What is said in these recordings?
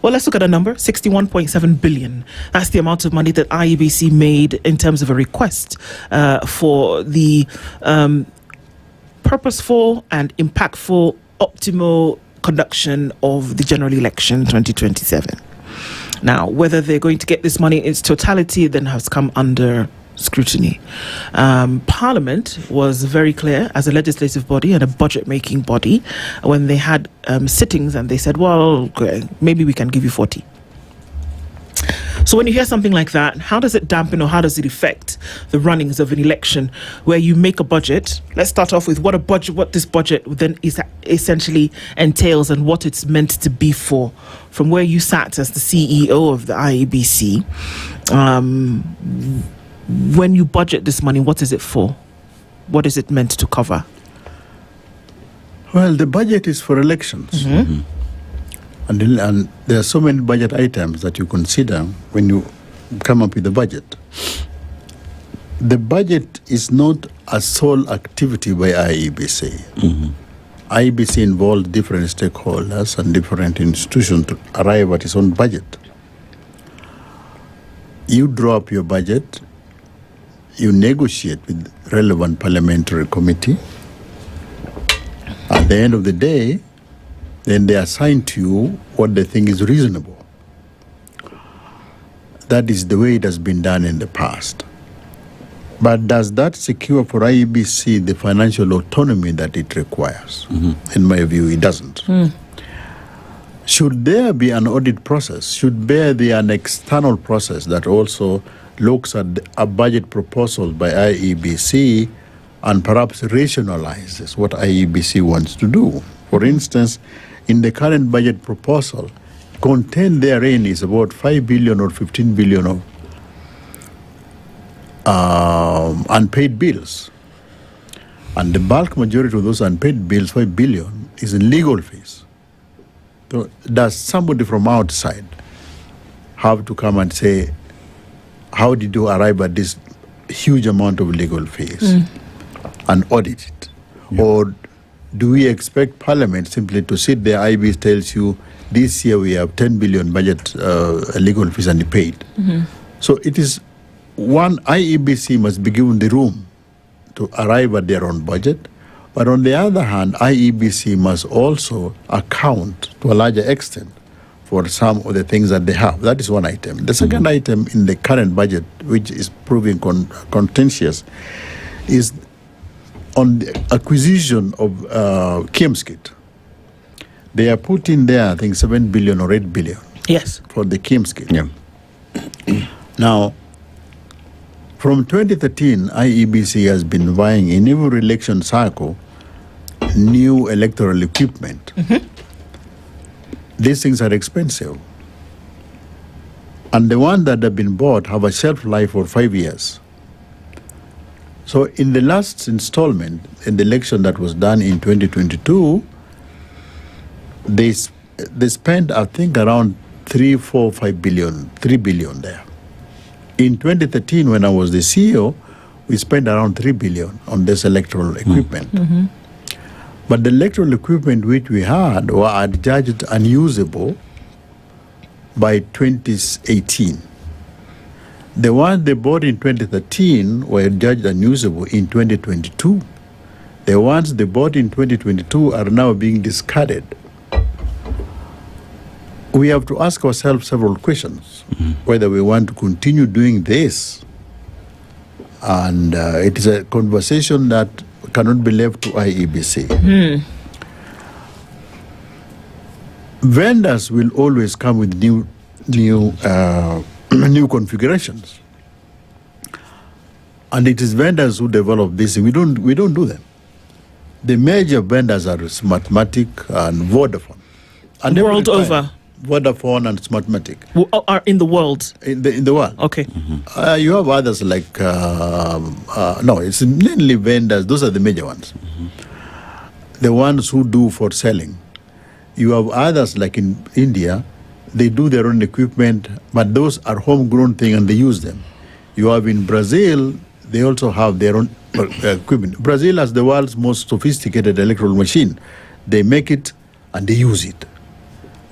Well, let's look at a number, 61.7 billion. That's the amount of money that IEBC made in terms of a request for the purposeful and impactful optimal conduction of the general election 2027. Now, whether they're going to get this money in its totality then has come under scrutiny. Parliament was very clear as a legislative body and a budget-making body when they had sittings, and they said, well, okay, maybe we can give you 40. So when you hear something like that, how does it dampen or how does it affect the runnings of an election where you make a budget? Let's start off with what this budget then is essentially entails and what it's meant to be for. From where you sat as the CEO of the IEBC, when you budget this money, what is it for? What is it meant to cover? Well, the budget is for elections. Mm-hmm. And there are so many budget items that you consider when you come up with the budget. The budget is not a sole activity by IEBC. Mm-hmm. IEBC involves different stakeholders and different institutions to arrive at its own budget. You draw up your budget, you negotiate with relevant parliamentary committee. At the end of the day, then they assign to you what they think is reasonable. That is the way it has been done in the past. But does that secure for IEBC the financial autonomy that it requires? Mm-hmm. In my view, it doesn't. Should there be an audit process? Should there be an external process that also looks at a budget proposal by IEBC and perhaps rationalizes what IEBC wants to do? For instance, in the current budget proposal, contained therein is about 5 billion or 15 billion of unpaid bills. And the bulk majority of those unpaid bills, 5 billion, is in legal fees. So does somebody from outside have to come and say, how did you arrive at this huge amount of legal fees and audit it? Yeah. Or do we expect Parliament simply to sit there? IEBC tells you this year we have 10 billion budget legal fees and paid. Mm-hmm. So it is one, IEBC must be given the room to arrive at their own budget. But on the other hand, IEBC must also account to a larger extent for some of the things that they have. That is one item. The second item in the current budget, which is proving contentious, is on the acquisition of KIMS kit. They are putting there, I think, 7 billion or 8 billion. Yes. For the KIMS kit. Yeah. Now, from 2013, IEBC has been buying in every election cycle new electoral equipment. Mm-hmm. These things are expensive. And the ones that have been bought have a shelf life for 5 years. So in the last installment, in the election that was done in 2022, they spent, I think, around 3 billion there. In 2013, when I was the CEO, we spent around 3 billion on this electoral equipment. Mm-hmm. But the electoral equipment which we had were adjudged unusable by 2018. The ones they bought in 2013 were judged unusable in 2022. The ones they bought in 2022 are now being discarded. We have to ask ourselves several questions, whether we want to continue doing this. And it is a conversation that cannot be left to IEBC. Vendors will always come with new configurations, and it is vendors who develop this. We don't do them. The major vendors are Smartmatic and Vodafone, and world over. Vodafone and Smartmatic Are in the world. In the world. Okay. You have others like no, it's mainly vendors. Those are the major ones. The ones who do for selling. You have others like in India. They do their own equipment, but those are homegrown things and they use them. You have in Brazil, they also have their own equipment. Brazil has the world's most sophisticated electoral machine. They make it and they use it.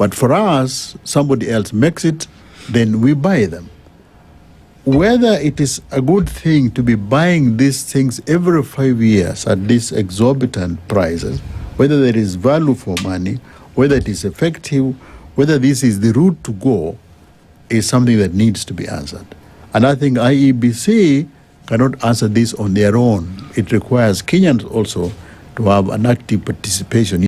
But for us, somebody else makes it, then we buy them. Whether it is a good thing to be buying these things every 5 years at these exorbitant prices, whether there is value for money, whether it is effective, whether this is the route to go, is something that needs to be answered. And I think IEBC cannot answer this on their own. It requires Kenyans also to have an active participation.